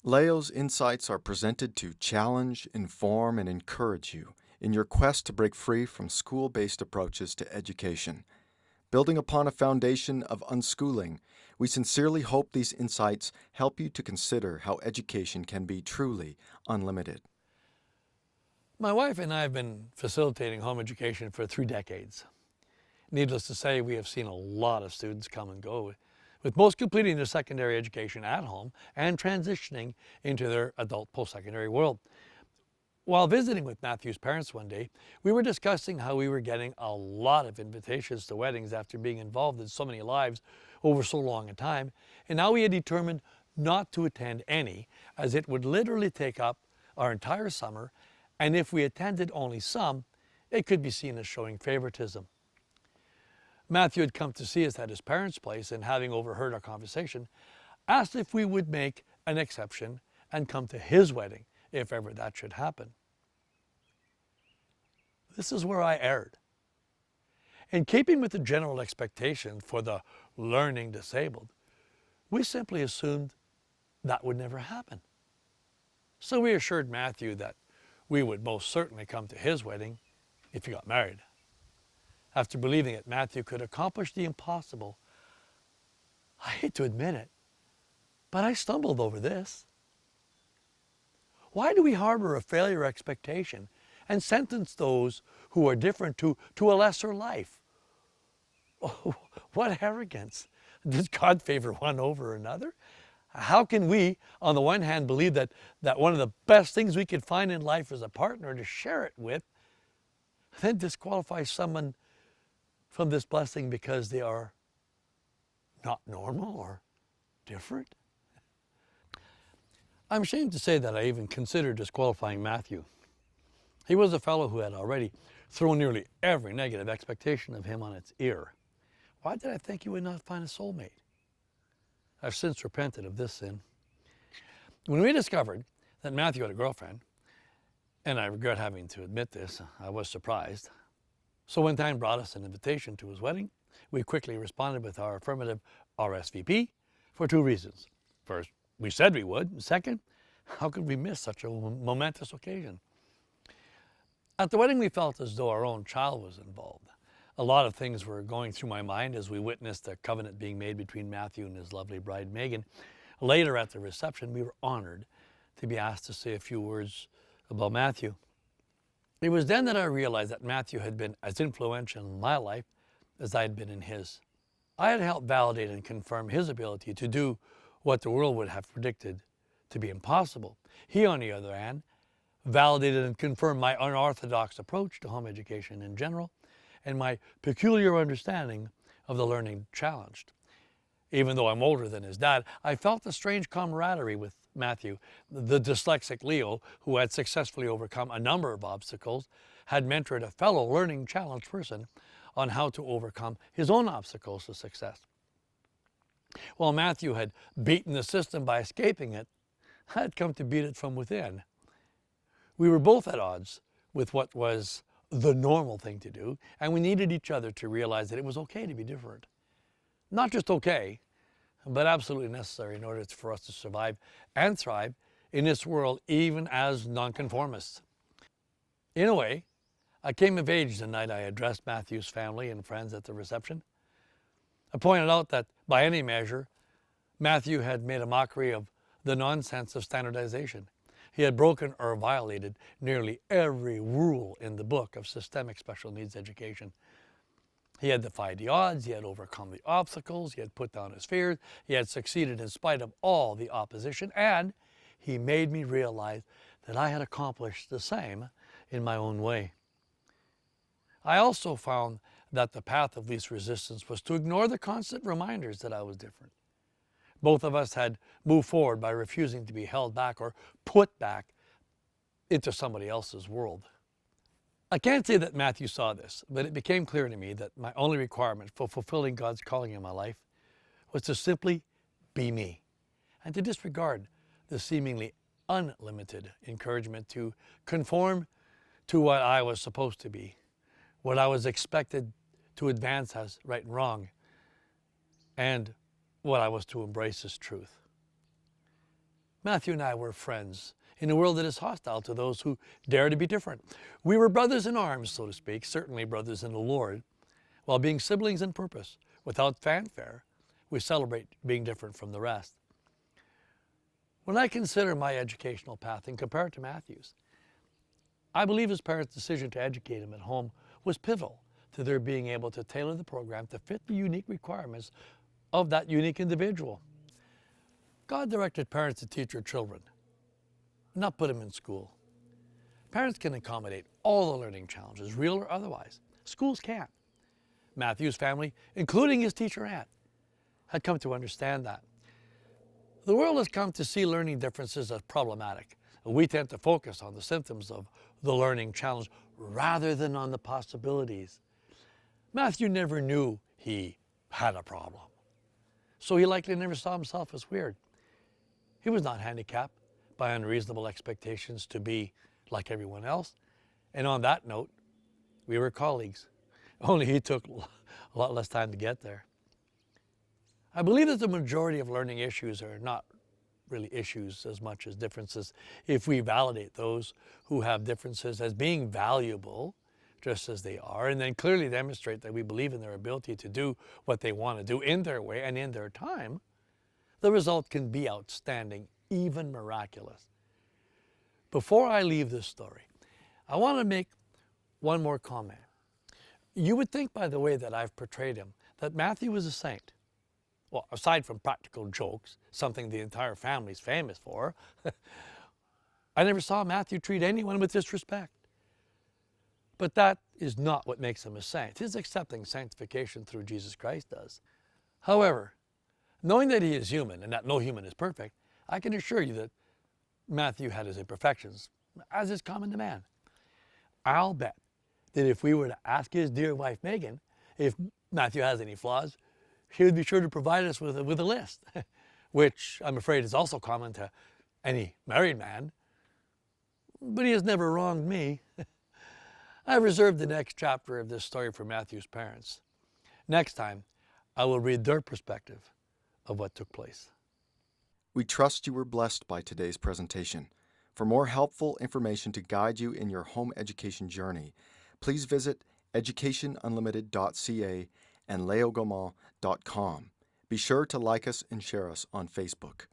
Leo's insights are presented to challenge, inform, and encourage you in your quest to break free from school-based approaches to education. Building upon a foundation of unschooling, we sincerely hope these insights help you to consider how education can be truly unlimited. My wife and I have been facilitating home education for 3 decades. Needless to say, we have seen a lot of students come and go, with most completing their secondary education at home and transitioning into their adult post-secondary world. While visiting with Matthew's parents one day, we were discussing how we were getting a lot of invitations to weddings after being involved in so many lives over so long a time, and now we had determined not to attend any, as it would literally take up our entire summer, and if we attended only some, it could be seen as showing favoritism. Matthew had come to see us at his parents' place, and having overheard our conversation, asked if we would make an exception and come to his wedding, if ever that should happen. This is where I erred. In keeping with the general expectation for the learning disabled, we simply assumed that would never happen. So we assured Matthew that we would most certainly come to his wedding if he got married. After believing that Matthew could accomplish the impossible, I hate to admit it, but I stumbled over this. Why do we harbor a failure expectation and sentence those who are different to a lesser life? Oh, what arrogance! Does God favor one over another? How can we, on the one hand, believe that one of the best things we could find in life is a partner to share it with, then disqualify someone from this blessing because they are not normal or different? I'm ashamed to say that I even considered disqualifying Matthew. He was a fellow who had already thrown nearly every negative expectation of him on its ear. Why did I think he would not find a soulmate? I've since repented of this sin. When we discovered that Matthew had a girlfriend, and I regret having to admit this, I was surprised. So when time brought us an invitation to his wedding, we quickly responded with our affirmative RSVP for 2 reasons. First, we said we would. And second, how could we miss such a momentous occasion? At the wedding, we felt as though our own child was involved. A lot of things were going through my mind as we witnessed the covenant being made between Matthew and his lovely bride, Megan. Later at the reception, we were honored to be asked to say a few words about Matthew. It was then that I realized that Matthew had been as influential in my life as I had been in his. I had helped validate and confirm his ability to do what the world would have predicted to be impossible. He, on the other hand, validated and confirmed my unorthodox approach to home education in general and my peculiar understanding of the learning challenged. Even though I'm older than his dad, I felt a strange camaraderie with Matthew. The dyslexic Leo, who had successfully overcome a number of obstacles, had mentored a fellow learning challenged person on how to overcome his own obstacles to success. While Matthew had beaten the system by escaping it, I had come to beat it from within. We were both at odds with what was the normal thing to do, and we needed each other to realize that it was okay to be different. Not just okay, but absolutely necessary in order for us to survive and thrive in this world, even as nonconformists. In a way, I came of age the night I addressed Matthew's family and friends at the reception. I pointed out that, by any measure, Matthew had made a mockery of the nonsense of standardization. He had broken or violated nearly every rule in the book of systemic special needs education. He had defied the odds, he had overcome the obstacles, he had put down his fears, he had succeeded in spite of all the opposition, and he made me realize that I had accomplished the same in my own way. I also found that the path of least resistance was to ignore the constant reminders that I was different. Both of us had moved forward by refusing to be held back or put back into somebody else's world. I can't say that Matthew saw this, but it became clear to me that my only requirement for fulfilling God's calling in my life was to simply be me and to disregard the seemingly unlimited encouragement to conform to what I was supposed to be, what I was expected to advance as right and wrong, and what I was to embrace as truth. Matthew and I were friends in a world that is hostile to those who dare to be different. We were brothers in arms, so to speak, certainly brothers in the Lord, while being siblings in purpose. Without fanfare, we celebrate being different from the rest. When I consider my educational path and compare it to Matthew's, I believe his parents' decision to educate him at home was pivotal to their being able to tailor the program to fit the unique requirements of that unique individual. God directed parents to teach their children, not put them in school. Parents can accommodate all the learning challenges, real or otherwise. Schools can't. Matthew's family, including his teacher aunt, had come to understand that. The world has come to see learning differences as problematic. We tend to focus on the symptoms of the learning challenge rather than on the possibilities. Matthew never knew he had a problem, so he likely never saw himself as weird. He was not handicapped by unreasonable expectations to be like everyone else, and on that note, we were colleagues, only he took a lot less time to get there. I believe that the majority of learning issues are not really issues as much as differences if we validate those who have differences as being valuable just as they are, and then clearly demonstrate that we believe in their ability to do what they want to do in their way and in their time. The result can be outstanding, even miraculous. Before I leave this story, I want to make one more comment. You would think by the way that I've portrayed him that Matthew was a saint. Well, aside from practical jokes, something the entire family is famous for, I never saw Matthew treat anyone with disrespect. But that is not what makes him a saint. His accepting sanctification through Jesus Christ does. However, knowing that he is human and that no human is perfect, I can assure you that Matthew had his imperfections, as is common to man. I'll bet that if we were to ask his dear wife Megan if Matthew has any flaws, she would be sure to provide us with a list, which I'm afraid is also common to any married man. But he has never wronged me. I've reserved the next chapter of this story for Matthew's parents. Next time, I will read their perspective of what took place. We trust you were blessed by today's presentation. For more helpful information to guide you in your home education journey, please visit educationunlimited.ca and leogaumont.com. Be sure to like us and share us on Facebook.